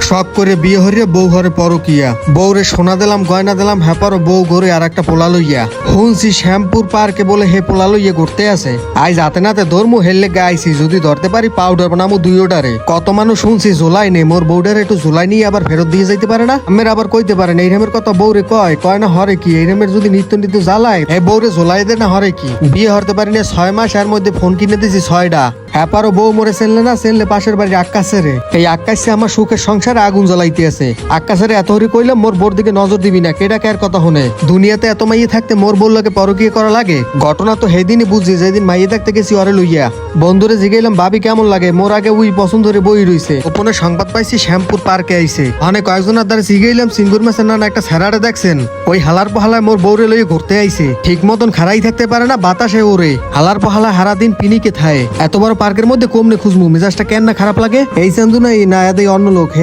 শখ করে বিয়ে হরিয়া বউ ঘরে পরকিয়া, বউরে সোনা দিলাম গয়না দিলাম, হ্যাপারও বউ ঘরে আর একটা পোলা লইয়া। শুনছি শ্যামপুর পার্কে বলে হে পোলা লইয়া ঘুরতে আছে। আজ হাতে নাতে ধর্মু হেললে গাইছি, যদি ধরতে পারি পাউডার বানামো দুই ওটারে। কত মানুষ শুনছি জোলাই নেই, মোর বউডারে একটু জোলাই নিয়ে আবার ফেরত দিয়ে যাইতে পারে না। আমের আবার কইতে পারেন এই রেমের কথা বউরে কয় না হরে কি, এই রেমের যদি নিত্য নিত্য জ্বালায় হে বউরে জোলাই দে না হরে কি। বিয়ে হতে পারি না 6 মাস, এর মধ্যে ফোন কিনে দিয়েছি 6টা। হ্যাপারও বউ মরে চেনলে না, চেনলে পাশের বাড়ির আক্কাসে রে। এই আক্কাশে আমার সুখের সংসারে আগুন জ্বলাইতে আছে। আক্কাসেরে এত হরি কইলাম মোর বোর দিকে নজর দিবি না, কেডা কার কথা শুনে। দুনিয়াতে এত মাইয়ে থাকতে মোর বোর লাগে পরকিয়ে করা লাগে। ঘটনা তো সেদিনই বুঝছি যেদিন মাইয়ে থাকতে গেছি অরে লইয়া। বন্ধুরে জিগাইলাম ভাবি কেমন লাগে, মোর আগে উই পছন্দ করে বই রইছে। গোপনে সংবাদ পাইছি শ্যামপুর পার্কে আইছে। অনেক কয়েকজনের দ্বারা জিগাইলাম সিঙ্গুর মাছের না একটা স্যারারে দেখছেন। ওই হালার পহালায় মোর বউরে লইয়ে ঘুরতে আইছে। ঠিক মতন খারাই থাকতে পারে না, বাতাসে ওরে। হালার পহালা হারা দিন পিনিকে থায়। এত বড় পার্কের মধ্যে কমনে খুঁজমু, মেজাজটা কেন না খারাপ লাগে। এই চান্দু না এই নায়াদে অন্য লোক হে